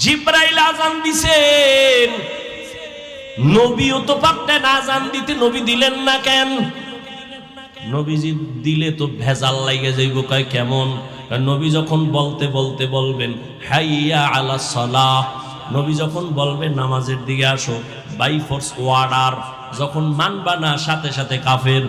জিব্রাইল আযান দিছেন, নবীও তো পারতেন আযান দিতে, নবী দিলেন না কেন? নবীজি দিলে তো ভেজাল লাগে যাইব। কয় কেমন? নবী যখন বলতে বলতে বলবেন হাইয়া আলা সালাহ, নবী যখন বলবেন নামাজের দিকে আসো, বাই ফোর্স ওয়ার্ডার, যখন মানবা না সাথে সাথে কাফের।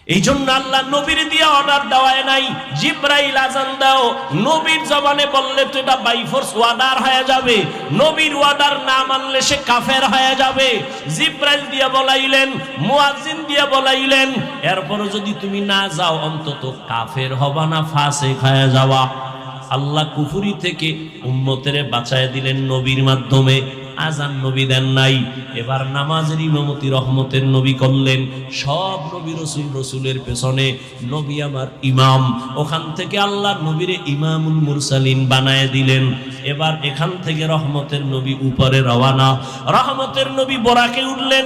এই জন্য আল্লাহ নবীর দিয়ে অর্ডার দেওয়ায় নাই, জিব্রাইল আযান দাও, নবীর জবানে বললে তো এটা বাই ফোর্স ওয়ার্ডার হয়ে যাবে, নবীর ওয়ার্ডার না মানলে সে কাফের হয়ে যাবে। জিব্রাইল দিয়ে বলাইলেন, মুয়াজ্জিন দিয়ে বলাইলেন, এরপর যদি তুমি না যাও অন্তত কাফের হবা না, ফাসিক হয়ে যাওয়া। আল্লাহ কুফরি থেকে উম্মতেরে বাঁচায় দিলেন নবীর মাধ্যমে। আজান নবী দেন নাই, এবার নামাজের ইমামতি রহমতের নবী করলেন। সব নবী রসুলের পেছনে নবী আমার ইমাম, ওখান থেকে আল্লাহ নবীরে ইমামুল মুরসালিন বানায় দিলেন। এবার এখান থেকে রহমতের নবী উপরে রওয়ানা, রহমতের নবী বরাকে উঠলেন।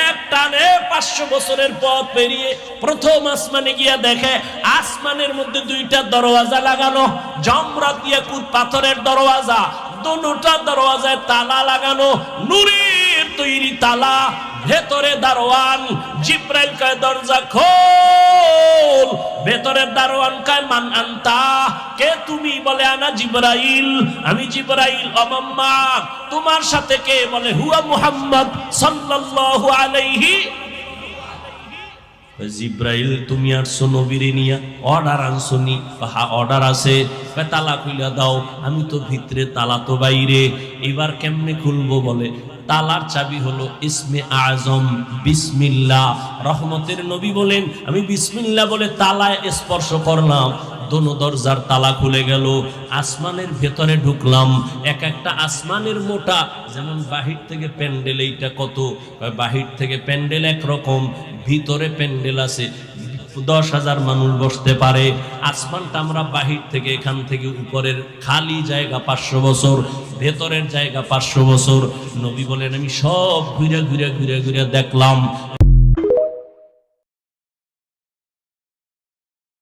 এক টানে 500 বছরের পথ পেরিয়ে প্রথম আসমানে গিয়া দেখে আসমানের মধ্যে 2টা দরওয়াজা লাগানো, জমরাত ইয়াকুত পাথরের দরওয়াজা, দুটো দরওয়াজায় তালা লাগানো, নূরের তৈরি তালা, ভেতরে দারোয়ান। জিব্রাইল কয় দরজা খোল, ভেতরের দারোয়ান কয় মান আনতা, কে তুমি? বলে আনা জিব্রাইল, আমি জিব্রাইল। অমাম্মা তোমার সাথে কে? বলে হুয়া মুহাম্মদ সাল্লাল্লাহু আলাইহি। জিব্রাইল তুমি আসছো নবীরে নিয়া, অর্ডার আনছনি? হ্যাঁ অর্ডার আছে। তালা খুইলা দাও। আমি তো ভিতরে, তালা তো বাইরে। এবার কেমনে খুলবো? বলে তালার চাবি হলো ইসমে আজম বিসমিল্লাহ। রহমতের নবী বলেন আমি বিসমিল্লাহ বলে তালায় স্পর্শ করলাম, দোনো দরজার তালা খুলে গেল। আসমানের ভেতরে ঢুকলাম। এক একটা আসমানের মোটা, যেমন বাহির থেকে প্যান্ডেল, এইটা কত, বাহির থেকে প্যান্ডেল একরকম, ভিতরে প্যান্ডেল আছে 10,000 মানুষ বসতে পারে। আসমানটা আমরা বাহির থেকে, এখান থেকে উপরের খালি জায়গা 500 বছর, ভেতরের জায়গা 500 বছর। নবী বলেন আমি সব ঘুরে ঘুরে ঘুরে ঘুরে দেখলাম।